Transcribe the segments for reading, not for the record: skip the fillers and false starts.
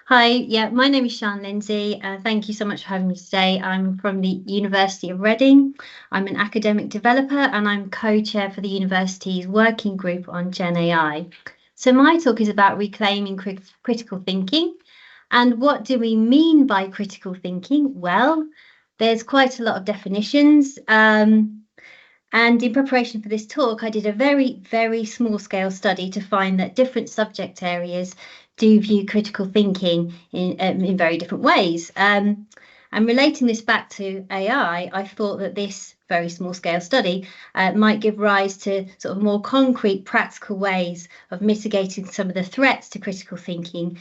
Hi, yeah, my name is Sian Lindsay. Thank you so much for having me today. I'm from the University of Reading. I'm an academic developer and I'm co-chair for the university's working group on Gen AI. So my talk is about reclaiming critical thinking. And what do we mean by critical thinking? Well, there's quite a lot of definitions. And in preparation for this talk, I did a very, very small scale study to find that different subject areas do view critical thinking in very different ways. And relating this back to AI, I thought that this very small scale study might give rise to sort of more concrete, practical ways of mitigating some of the threats to critical thinking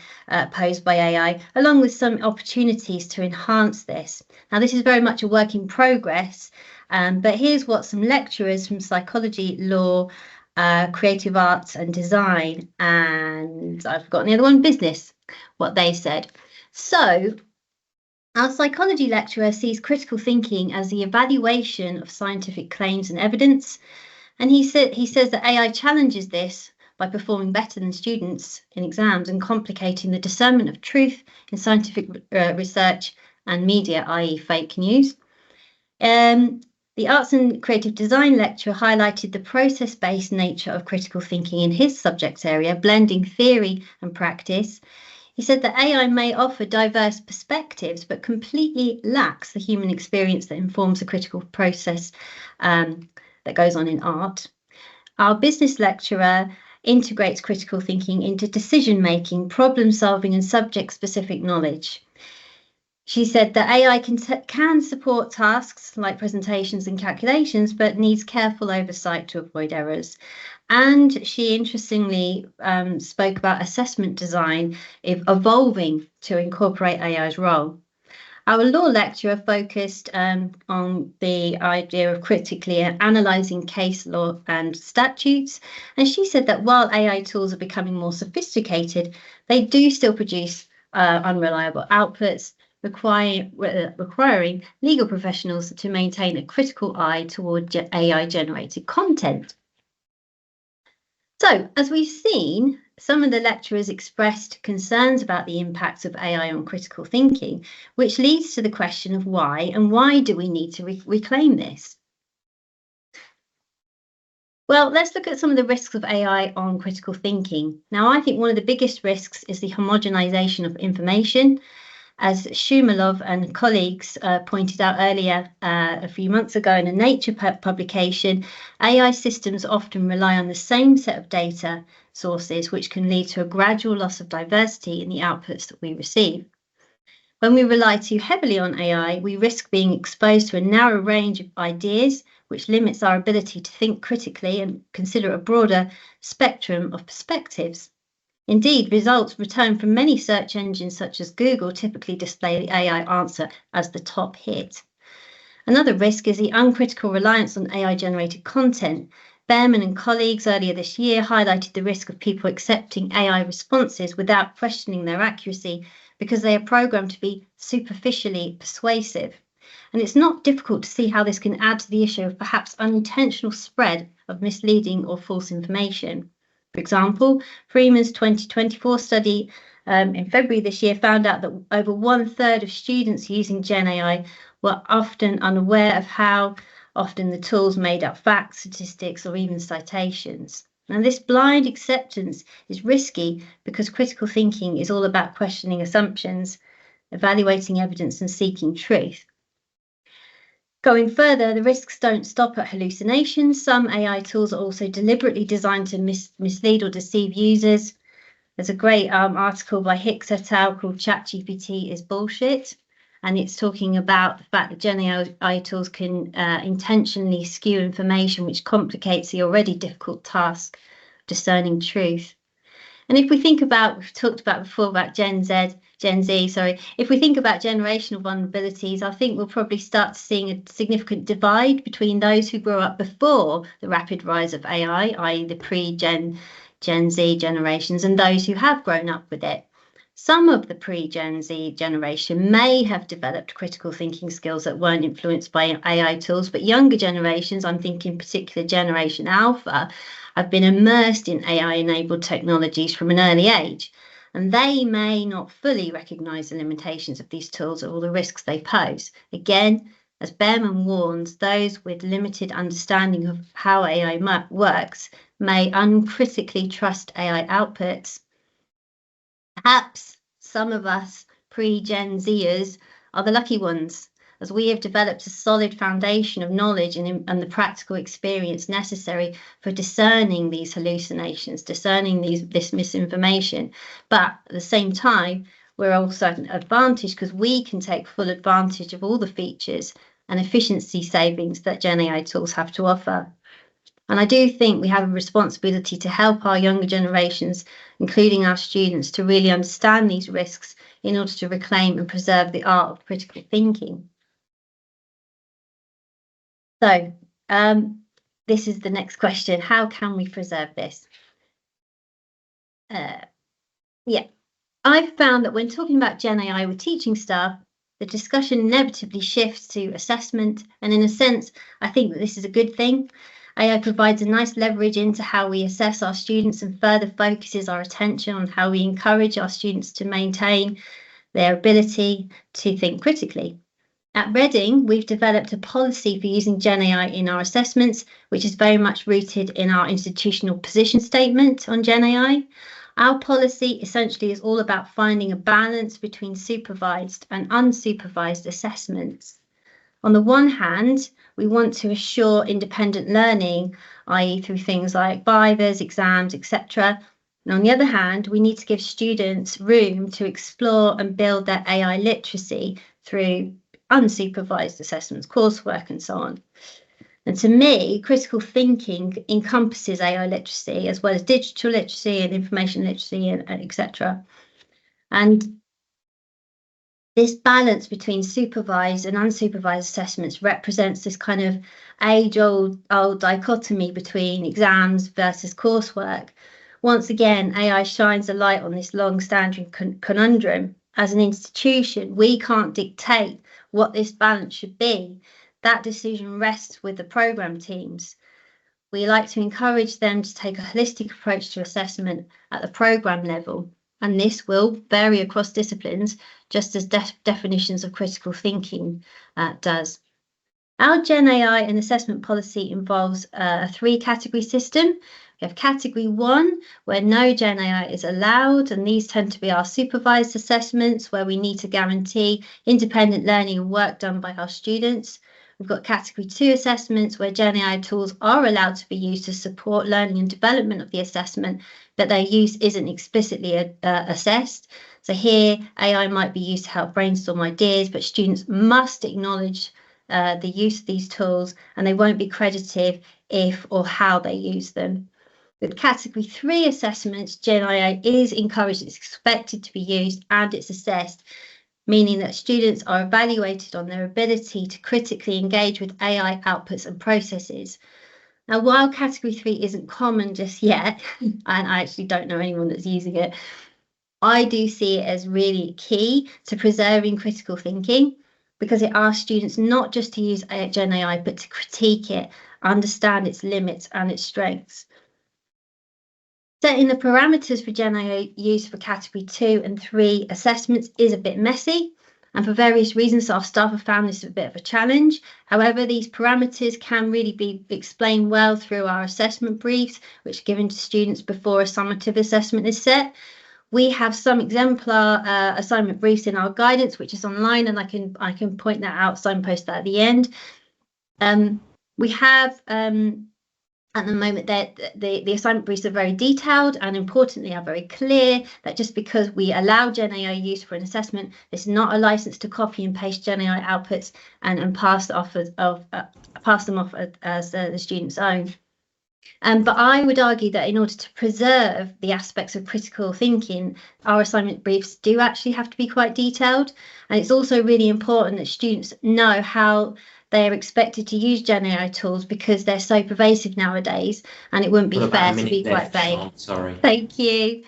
posed by AI, along with some opportunities to enhance this. Now, this is very much a work in progress. But here's what some lecturers from psychology, law, creative arts and design, and I've forgotten the other one, business, what they said. So our psychology lecturer sees critical thinking as the evaluation of scientific claims and evidence. And he says that AI challenges this by performing better than students in exams and complicating the discernment of truth in scientific research and media, i.e. fake news. The Arts and Creative Design lecturer highlighted the process-based nature of critical thinking in his subject area, blending theory and practice. He said that AI may offer diverse perspectives, but completely lacks the human experience that informs the critical process that goes on in art. Our business lecturer integrates critical thinking into decision-making, problem-solving, and subject-specific knowledge. She said that AI can support tasks like presentations and calculations, but needs careful oversight to avoid errors. And she interestingly spoke about assessment design evolving to incorporate AI's role. Our law lecturer focused on the idea of critically analysing case law and statutes. And she said that while AI tools are becoming more sophisticated, they do still produce unreliable outputs, requiring legal professionals to maintain a critical eye toward AI-generated content. So, as we've seen, some of the lecturers expressed concerns about the impacts of AI on critical thinking, which leads to the question of why, and why do we need to reclaim this? Well, let's look at some of the risks of AI on critical thinking. Now, I think one of the biggest risks is the homogenization of information. As Shumalov and colleagues pointed out earlier a few months ago in a Nature publication, AI systems often rely on the same set of data sources, which can lead to a gradual loss of diversity in the outputs that we receive. When we rely too heavily on AI, we risk being exposed to a narrow range of ideas, which limits our ability to think critically and consider a broader spectrum of perspectives. Indeed, results returned from many search engines such as Google typically display the AI answer as the top hit. Another risk is the uncritical reliance on AI-generated content. Behrman and colleagues earlier this year highlighted the risk of people accepting AI responses without questioning their accuracy because they are programmed to be superficially persuasive. And it's not difficult to see how this can add to the issue of perhaps unintentional spread of misleading or false information. For example, Freeman's 2024 study in February this year found out that over 1/3 of students using Gen AI were often unaware of how often the tools made up facts, statistics, or even citations. Now, this blind acceptance is risky because critical thinking is all about questioning assumptions, evaluating evidence, and seeking truth. Going further, the risks don't stop at hallucinations. Some AI tools are also deliberately designed to mislead or deceive users. There's a great article by Hicks et al. Called ChatGPT is Bullshit. And it's talking about the fact that Gen AI tools can intentionally skew information, which complicates the already difficult task of discerning truth. And if we think about, we've talked about before about Gen Z, if we think about generational vulnerabilities, I think we'll probably start seeing a significant divide between those who grew up before the rapid rise of AI, i.e. the pre-Gen Z generations, and those who have grown up with it. Some of the pre-Gen Z generation may have developed critical thinking skills that weren't influenced by AI tools, but younger generations, I'm thinking in particular Generation Alpha, have been immersed in AI-enabled technologies from an early age. and they may not fully recognise the limitations of these tools or the risks they pose. Again, as Behrman warns, those with limited understanding of how AI works may uncritically trust AI outputs. Perhaps some of us pre-Gen Zers are the lucky ones, as we have developed a solid foundation of knowledge and the practical experience necessary for discerning these hallucinations, discerning this misinformation. But at the same time, we're also at an advantage because we can take full advantage of all the features and efficiency savings that Gen AI tools have to offer. And I do think we have a responsibility to help our younger generations, including our students, to really understand these risks in order to reclaim and preserve the art of critical thinking. So this is the next question. How can we preserve this? Yeah, I've found that when talking about Gen AI with teaching staff, the discussion inevitably shifts to assessment. And in a sense, I think that this is a good thing. AI provides a nice leverage into how we assess our students and further focuses our attention on how we encourage our students to maintain their ability to think critically. At Reading, we've developed a policy for using Gen AI in our assessments, which is very much rooted in our institutional position statement on Gen AI. Our policy essentially is all about finding a balance between supervised and unsupervised assessments. On the one hand, we want to assure independent learning, i.e. through things like vivas, exams, etc. And on the other hand, we need to give students room to explore and build their AI literacy through unsupervised assessments, coursework, and so on. And to me, critical thinking encompasses AI literacy as well as digital literacy and information literacy, and etc. And this balance between supervised and unsupervised assessments represents this kind of age-old dichotomy between exams versus coursework. Once again, AI shines a light on this long-standing conundrum. As an institution, we can't dictate what this balance should be. That decision rests with the programme teams. We like to encourage them to take a holistic approach to assessment at the programme level, and this will vary across disciplines, just as definitions of critical thinking does. Our Gen AI and assessment policy involves a 3-category system. We have category 1, where no Gen AI is allowed, and these tend to be our supervised assessments, where we need to guarantee independent learning and work done by our students. We've got category 2 assessments, where Gen AI tools are allowed to be used to support learning and development of the assessment, but their use isn't explicitly assessed. So here, AI might be used to help brainstorm ideas, but students must acknowledge the use of these tools, and they won't be credited if or how they use them. With category 3 assessments, Gen AI is encouraged, it's expected to be used, and it's assessed, meaning that students are evaluated on their ability to critically engage with AI outputs and processes. Now, while category 3 isn't common just yet, and I actually don't know anyone that's using it, I do see it as really key to preserving critical thinking, because it asks students not just to use Gen AI, but to critique it, understand its limits and its strengths. Setting the parameters for Gen AI use for category 2 and 3 assessments is a bit messy, and for various reasons our staff have found this a bit of a challenge. However, these parameters can really be explained well through our assessment briefs, which are given to students before a summative assessment is set. We have some exemplar assignment briefs in our guidance, which is online, and I can point that out, signpost that at the end. We have at the moment that the assignment briefs are very detailed and importantly are very clear that just because we allow Gen AI use for an assessment, this is not a license to copy and paste Gen AI outputs and pass them off as the student's own. But I would argue that in order to preserve the aspects of critical thinking, our assignment briefs do actually have to be quite detailed. And it's also really important that students know how they are expected to use Gen AI tools, because they're so pervasive nowadays, and it wouldn't be fair to be quite vague. Sorry. Thank you.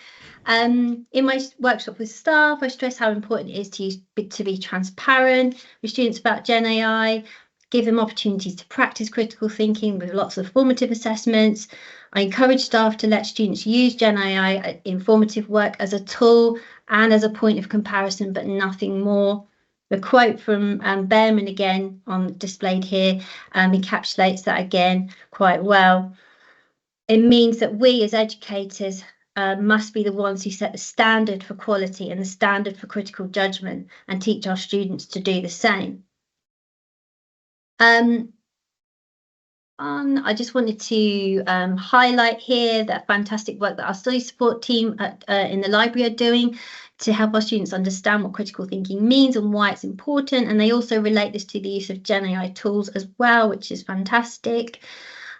In my workshop with staff, I stress how important it is to be transparent with students about Gen AI, give them opportunities to practice critical thinking with lots of formative assessments. I encourage staff to let students use Gen AI informative work as a tool and as a point of comparison, but nothing more. The quote from Behrman again displayed here encapsulates that again quite well. It means that we as educators must be the ones who set the standard for quality and the standard for critical judgment and teach our students to do the same. I just wanted to highlight here that fantastic work that our study support team in the library are doing to help our students understand what critical thinking means and why it's important. And they also relate this to the use of Gen AI tools as well, which is fantastic.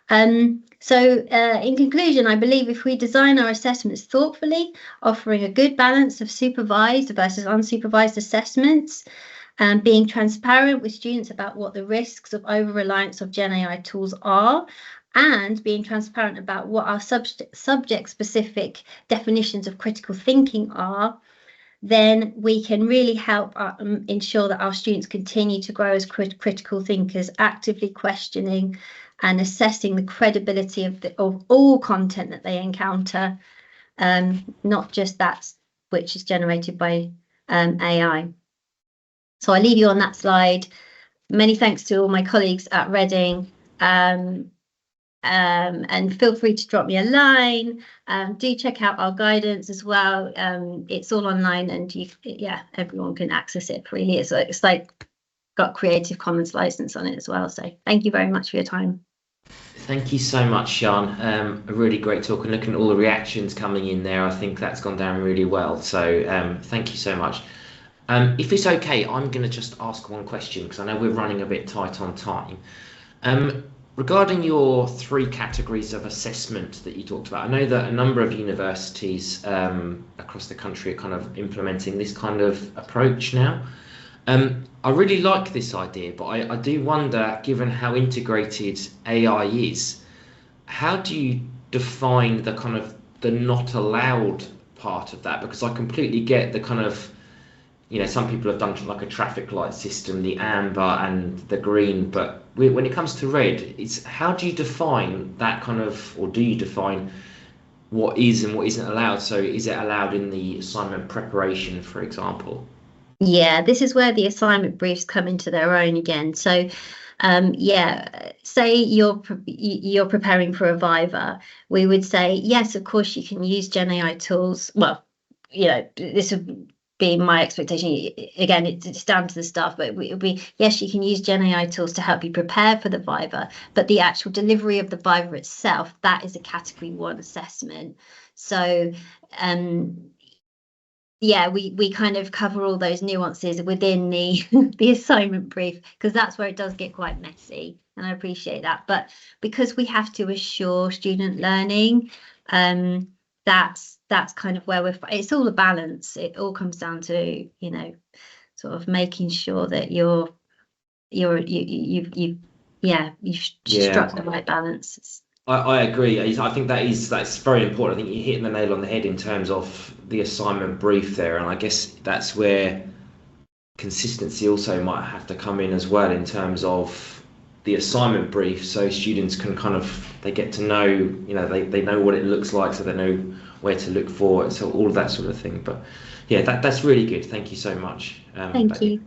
So in conclusion, I believe if we design our assessments thoughtfully, offering a good balance of supervised versus unsupervised assessments, and being transparent with students about what the risks of over-reliance of Gen AI tools are, and being transparent about what our subject-specific definitions of critical thinking are, then we can really help ensure that our students continue to grow as critical thinkers, actively questioning and assessing the credibility of all content that they encounter, not just that which is generated by AI. So I leave you on that slide. Many thanks to all my colleagues at Reading, and feel free to drop me a line. Do check out our guidance as well. It's all online, and everyone can access it freely. It's like got Creative Commons license on it as well. So thank you very much for your time. Thank you so much, Sian. A really great talk, and looking at all the reactions coming in there, I think that's gone down really well. So thank you so much. If it's okay, I'm going to just ask one question because I know we're running a bit tight on time. Regarding your 3 categories of assessment that you talked about, I know that a number of universities across the country are kind of implementing this kind of approach now. I really like this idea, but I do wonder, given how integrated AI is, how do you define the kind of the not allowed part of that? Because I completely get the kind of, some people have done like a traffic light system, the amber and the green, but when it comes to red, it's how do you define that kind of, or do you define what is and what isn't allowed? So is it allowed in the assignment preparation, for example? Yeah, this is where the assignment briefs come into their own again. So say you're preparing for a Viva, we would say, yes, of course you can use Gen AI tools. Well, this would be my expectation. Again, it's down to the staff, but it would be, yes, you can use Gen AI tools to help you prepare for the Viva, but the actual delivery of the Viva itself, that is a category 1 assessment. So we kind of cover all those nuances within the the assignment brief, because that's where it does get quite messy, and I appreciate that. But because we have to assure student learning, that's kind of where it's all a balance. It all comes down to sort of making sure that you've struck the right balance. I agree. I think that's very important. I think you're hitting the nail on the head in terms of the assignment brief there, and I guess that's where consistency also might have to come in as well in terms of the assignment brief, so students can they get to know, they know what it looks like, so they know where to look for it, so all of that sort of thing. But yeah, that's really good. Thank you so much. Thank you.